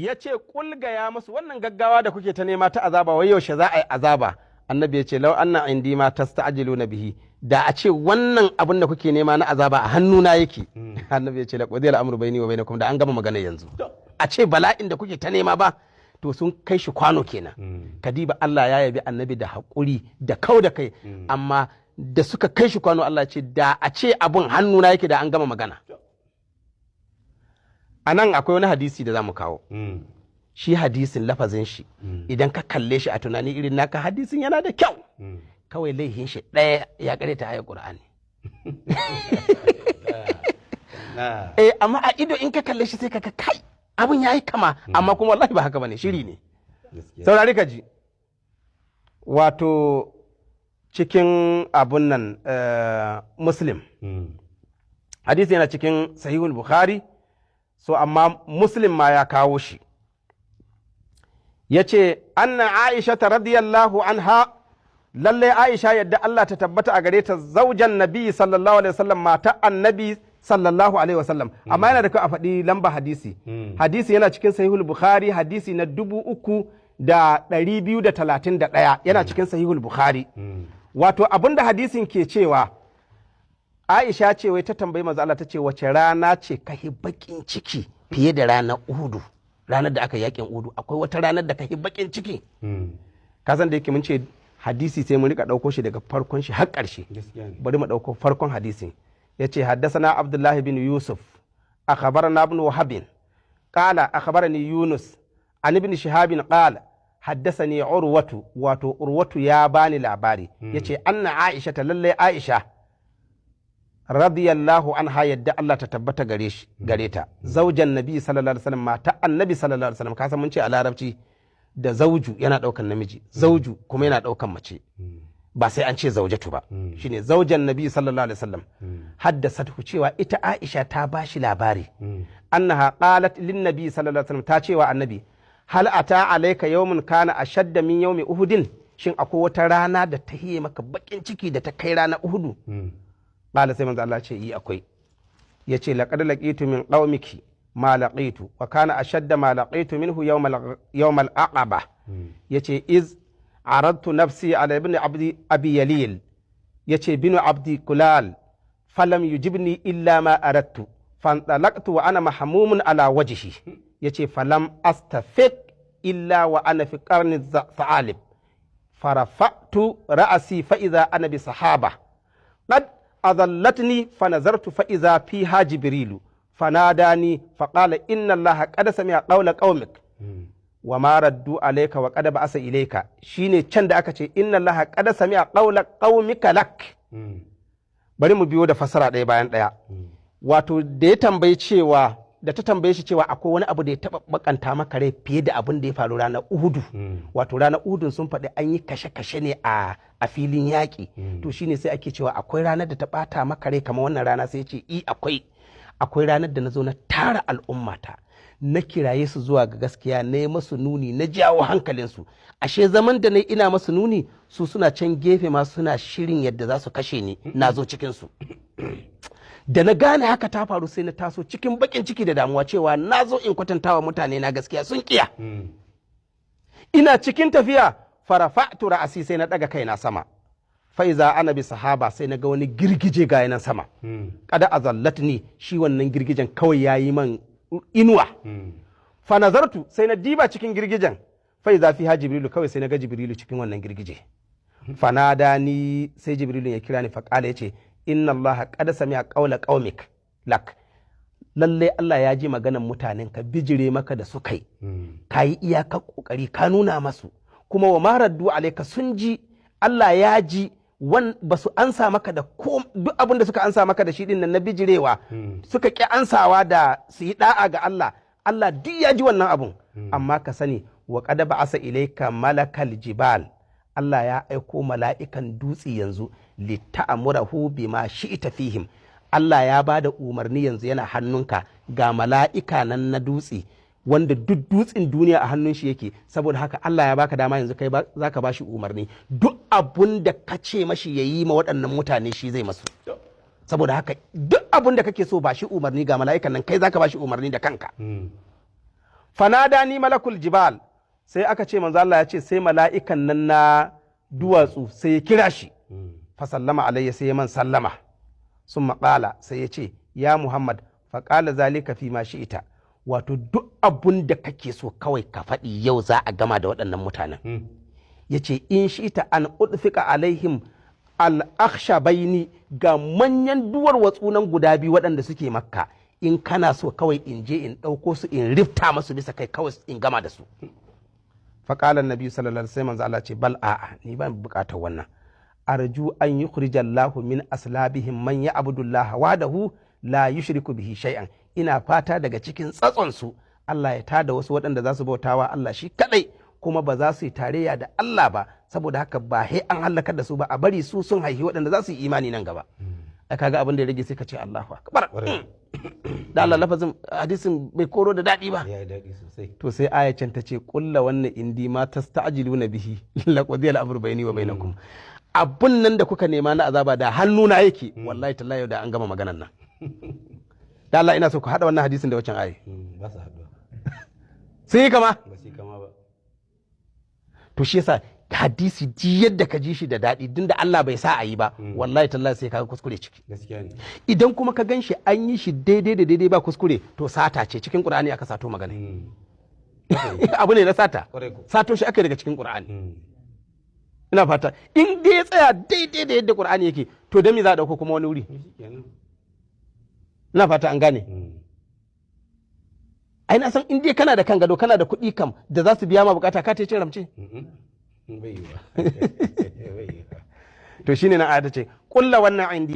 ya ce ya musu wannan gaggawa da kuke ta nema ta azaba wai yaushe za a yi azaba. Annabi ya ce lau anna indi ma tasta'jiluna bihi, da a ce wannan abin da kuke nema na azaba a hannuna yake. Annabi ya ce laqad al-amru bayni wa bainakum, da an gama magana yanzu. A ce bala'in da kuke ta nema ba to sun kai shi kwano kenan. Kadiba Allah ya yabi annabi da haƙuri da kau da kai, amma da suka kai shi kwano Allah ce da a ce abin hannuna yake da an gama magana. A nan akwai wani hadisi da za mu kawo. Shi hadisin lafazin shi idan ka kalle shi a tunani irin naka hadisin yana da kyau. Kawai laihin shi ɗaya ya kare ta ayar Qur'ani. Amma a ido in ka kalle shi sai ka kai abin yayi kama, amma kuma wallahi ba haka bane, shiri ne. Saurari ka ji. Wato cikin abun nan Muslim. Hadisi yana cikin Sahihul Bukhari, so amma Muslim ma ya kawo shi. Ya ce, Anna Aisha ta radiyallahu anha, lallai Aisha yadda Allah ta tabbata a gare ta zaujan Nabi sallallahu alaihi wasallam, mata annabi sallallahu alaihi wasallam. Amma yana da kyau a faɗi lamba hadisi. Hadisi yana cikin Sahihul Bukhari, hadisi na 3231 yana cikin Sahihul Bukhari. Wato abinda hadisin ke cewa, Aisha ce wai ta tambayi manzo Allah ta ce wace rana ce kahi bakin ciki fiye da ranar Uhudu, ranar da aka yakin Uhudu, akwai wata ranar da kahi bakin ciki. Ka san da yake mun ce hadisi sai mun rika dauko shi daga farkon shi har ƙarshe. Bari mu dauko farkon hadisin. Yace haddathana Abdullah bin Yusuf akhbarana ibn Wahab qala akhbarani Yunus an ibn Shihab qala haddathani Urwatu, wato Urwatu ya bani labari. Yace anna Aisha ta lalle Aisha radiyallahu anha yadda Allah ta tabbata gare ta, zaujan Nabi sallallahu alaihi wasallam, mata annabi sallallahu alaihi wasallam. Ka san mun ce a larabci da zauju yana daukan namiji, zauju kuma yana daukan mace, ba sai an ce zaujatu ba. Shine zaujan Nabi sallallahu alaihi wasallam. Haddasatu cewa ita Aisha ta bashi labari, annaha qalat lin Nabi sallallahu alaihi wasallam, ta cewa annabi, hal ata alayka yawmun kana ashadda min yawmi uhudin, shin akwai wata rana da ta hiye maka bakin ciki da ta kai rana Uhudu? Ƙala sai manzo Allah ce yi akwai. Ya ce laqad laqitu min qaumiki ma laqitu wa kana ashadda ma laqitu minhu yawmal aqaba. Ya ce iz aradtu nafsi ala ibn abi yalil, ya ce binu abdi kulal falam yujibni illa ma aradtu fantalaqtu wa ana mahmumun ala wajhi. Ya ce falam astafiq illa wa ana fi qarni tha'alib farafa'tu ra'asi fa idha ana bi sahaba qad أظلتني فنظرت فإذا فيها جبريل فناداني فقال إن الله قد سمع قول قومك وما ردوا عليك وقد بعث إليك. شيني چند أكا إن الله قد سمع قول قومك لك. bari mu biyo da fasara ɗaya bayan ɗaya. Wato da ya tambaye cewa, da ta tambaye shi cewa akwai wani abu da ya taɓa bakanta maka rai fiye da abin da ya faru ranar Uhudu. Wato ranar Uhudun sun faɗi an yi kashe-kashe ne a filin yaƙi. To shine sai ake cewa akwai ranar da ta ɓata maka rai kamar wannan rana, sai ce akwai ranar da na zo na tara al'ummata, na kiraye su zuwa ga gaskiya, na yi masu nuni, na jawo hankalinsu. Ashe zaman da na ina masu nuni, su suna can gefe ma suna shirin yadda za su kashe ni, na zo cikinsu. Da na gane haka ta faru sai na taso cikin bakin ciki da damuwa cewa na zo in kwatantawa mutane na gaskiya sun kiya. Ina cikin tafiya farafa'tu ra'asi, sai na daga kaina sama, faiza ana bi sahaba, sai na ga wani girgije ga yanan sama. Kada azallatni, shi wannan girgijen kawai yayi man inuwa. Fa nazartu, sai na diba cikin girgijen, faiza fiha jibrilu, kawai sai na ga jibrilu cikin wannan girgije. Fanadani, sai jibrilu ya kira ni, fa kala yace inna allaha qad sami'a qawla qaumik lak, lalle Allah ya ji maganan mutanen ka bijire maka da su kai, kayi iyakar kokari ka nuna masu, kuma wa maraddu alayka, sun ji, Allah ya ji ba su ansa maka da duk abin da suka ansa maka da shi din nan na bijirewa, suka ki ansawa da su yi da'a ga Allah, Allah duk ya ji wannan abun. Amma ka sani wa qad ba'asa ilayka malakal jibal, Allah ya aiko mala'ikan dutse yanzu, litta'amurahu bima shi'ita fihim, Allah ya ba da umarni yanzu yana hannunka, ga mala'ika nan na dutse wanda duk dutsen duniya a hannun shi yake, saboda haka Allah ya baka dama yanzu kai zaka bashi umarni, duk abun da ka ce mashi yayi ma waɗannan mutane shi zai masu. Saboda haka duk abun da kake so bashi umarni, ga mala'ikan nan kai zaka bashi umarni da kanka. fanada ni malakul jibal, sai aka ce manzo Allah ya ce sai mala'ikan nan na duwatsu sai ya kira shi, fa sallama alayya sai ya man sallama, sun maƙala sai ya ce ya Muhammad faƙala zalika fi ma ita, wato duk abun da kake so kawai ka faɗi yau za a gama da waɗannan mutanen. Ya ce in ita an udfika alaihim al-akhshabaini, ga manyan duwar watsunan guda biyu waɗanda suke Makka, in kana so kawai in je in ɗauko su in rifta masu bisa kai kawai in gama da su. Faƙalar Nabi sallallahu alaihi wasallam Allah ce bal a'a, ni ban buƙatar wannan. Arju an yukhrijallahu min aslabihim man ya'budullaha wahdahu la yushriku bihi shay'an. Ina fata daga cikin tsatson su Allah ya tada wasu waɗanda za su bautawa Allah shi kadai, kuma ba za su yi tarayya da Allah ba, saboda haka ba he an halakar da su ba, a bari su sun haihi waɗanda za su yi imani nan gaba. Kaga abin da ya rage sai ka ce Allahu akbar. Da Allah lafazin hadisin bai koro da daɗi ba. Ya daɗi sosai. To sai ayacin ta ce kulla wannan indi ma tasta'jiluna bihi laqad al-amru bayni wa bainakum. Abun nan da kuka nema na azaba da hannuna yake, wallahi tallahi da an gama maganan nan. Da Allah ina so ku hada wannan hadisin da wancan ayi. Ba su haɗuwa. Sai yi kama? Ba su kama ba. To shi yasa hadisi ji yadda ka ji shi da daɗi, din da Allah bai sa a yi ba, wallahi tallahi sai ka kuskure ciki. Gaskiya ne. Idan kuma ka gan shi an yi shi daidai da daidai ba kuskure, to sata ce, cikin Qur'ani aka sato magana. Abu ne na sata. Sato shi aka daga cikin Qur'ani. Ina fata in dai ya tsaya daidai da yadda Qur'ani yake, to da me za a dauko kuma wani wuri? Ina fata an gane. Ai na san in dai kana da kan gado, kana da kuɗi kam da za su biya ma bukata, ka cin ramce. Bai yi ba. To shine na ayata ce kulla wannan indi